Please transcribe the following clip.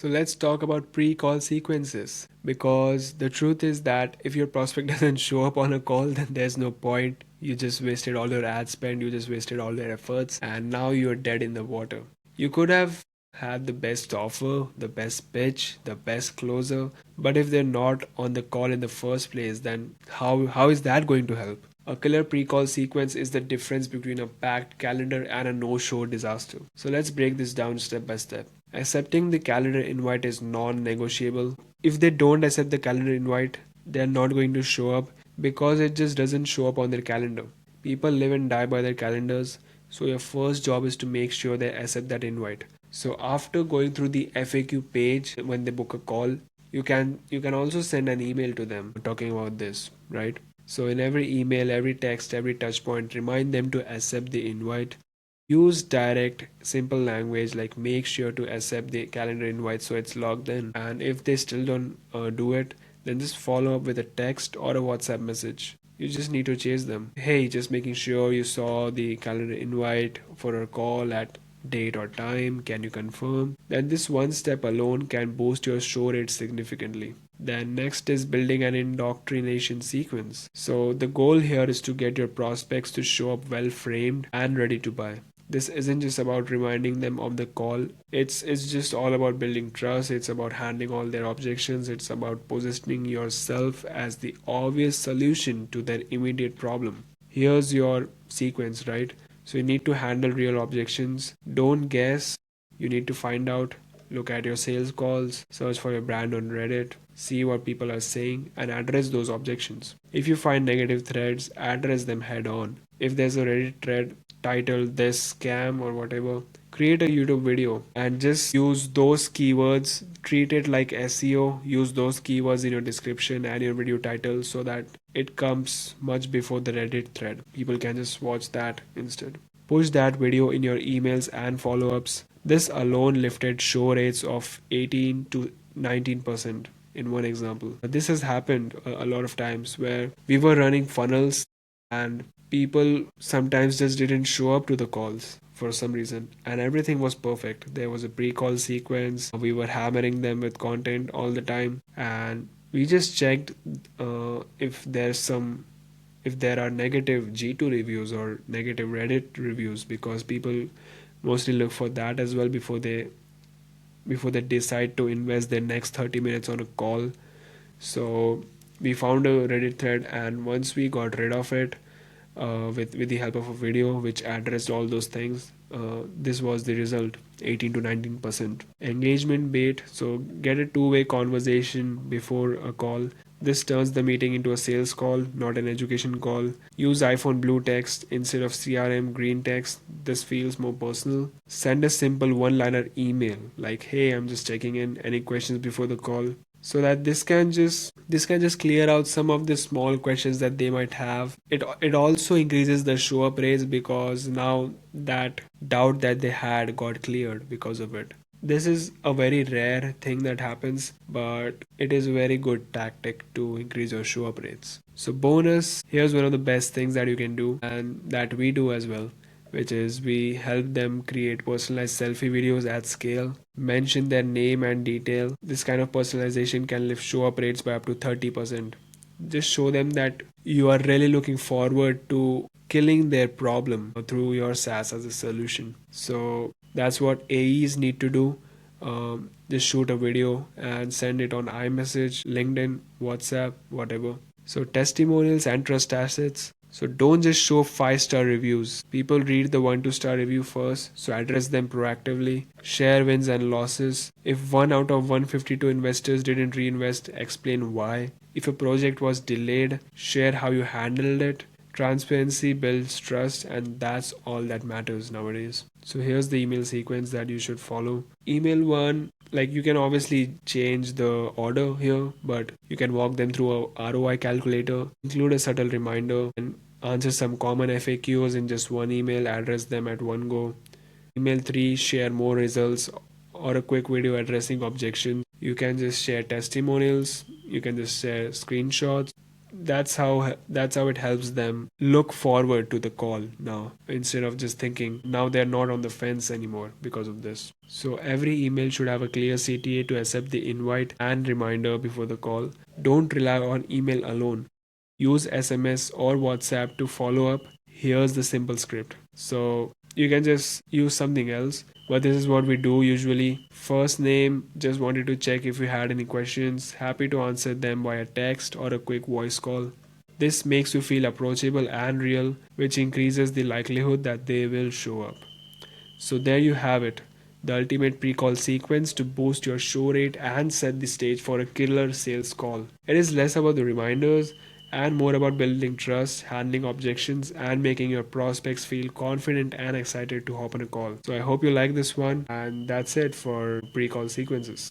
So let's talk about pre-call sequences, because the truth is that if your prospect doesn't show up on a call, then there's no point. You just wasted all your ad spend, you just wasted all your efforts, and now you're dead in the water. You could have had the best offer, the best pitch, the best closer, but if they're not on the call in the first place, then how is that going to help? A killer pre-call sequence is the difference between a packed calendar and a no-show disaster. So let's break this down step by step. Accepting the calendar invite is non-negotiable. If they don't accept the calendar invite, they are not going to show up because it just doesn't show up on their calendar. People live and die by their calendars, so your first job is to make sure they accept that invite. So after going through the FAQ page when they book a call, you can also send an email to them talking about this, right? So in every email, every text, every touch point, remind them to accept the invite. Use direct, simple language like make sure to accept the calendar invite so it's logged in. And if they still don't do it, then just follow up with a text or a WhatsApp message. You just need to chase them. Hey, just making sure you saw the calendar invite for a call at date or time. Can you confirm? Then this one step alone can boost your show rate significantly. Then next is building an indoctrination sequence. So the goal here is to get your prospects to show up well framed and ready to buy. This isn't just about reminding them of the call. It's just all about building trust. It's about handling all their objections. It's about positioning yourself as the obvious solution to their immediate problem. Here's your sequence, right? So you need to handle real objections. Don't guess. You need to find out. Look at your sales calls, search for your brand on Reddit, see what people are saying, and address those objections. If you find negative threads, address them head on. If there's a Reddit thread titled this scam or whatever, create a YouTube video and just use those keywords. Treat it like SEO. Use those keywords in your description and your video title so that it comes much before the Reddit thread. People can just watch that instead. Push that video in your emails and follow ups. This alone lifted show rates of 18 to 19% in one example. This has happened a lot of times where we were running funnels and people sometimes just didn't show up to the calls for some reason, and everything was perfect. There was a pre-call sequence, we were hammering them with content all the time, and we just checked if there are negative G2 reviews or negative Reddit reviews, because people mostly look for that as well before they decide to invest their next 30 minutes on a call. So we found a Reddit thread, and once we got rid of it with the help of a video which addressed all those things, this was the result: 18 to 19% engagement bait. So get a two-way conversation before a call. This turns the meeting into a sales call, not an education call. Use iPhone blue text instead of CRM green text. This feels more personal. Send a simple one-liner email like, "Hey, I'm just checking in. Any questions before the call?" So that this can just clear out some of the small questions that they might have. It also increases the show up rates because now that doubt that they had got cleared because of it. This is a very rare thing that happens, but it is a very good tactic to increase your show up rates. So bonus, here's one of the best things that you can do and that we do as well, which is we help them create personalized selfie videos at scale. Mention their name and detail. This kind of personalization can lift show up rates by up to 30%. Just show them that you are really looking forward to killing their problem through your SaaS as a solution. So that's what AEs need to do. Just shoot a video and send it on iMessage, LinkedIn, WhatsApp, whatever. So testimonials and trust assets. So don't just show 5-star reviews. People read the 1 to 2 star review first, so address them proactively. Share wins and losses. If 1 out of 152 investors didn't reinvest, explain why. If a project was delayed, share how you handled it. Transparency builds trust, and that's all that matters nowadays. So here's the email sequence that you should follow. Email 1, like you can obviously change the order here, but you can walk them through a ROI calculator, include a subtle reminder, and answer some common FAQs in just one email, address them at one go. Email 3, share more results or a quick video addressing objections. You can just share testimonials, you can just share screenshots, that's how it helps them look forward to the call now, instead of just thinking now they're not on the fence anymore because of this. So every email should have a clear CTA to accept the invite and reminder before the call. Don't rely on email alone. Use SMS or WhatsApp to follow up. Here's the simple script. So you can just use something else, but this is what we do usually. First name, just wanted to check if you had any questions. Happy to answer them via text or a quick voice call. This makes you feel approachable and real, which increases the likelihood that they will show up. So there you have it, the ultimate pre-call sequence to boost your show rate and set the stage for a killer sales call. It is less about the reminders and more about building trust, handling objections, and making your prospects feel confident and excited to hop on a call. So I hope you like this one, and that's it for pre-call sequences.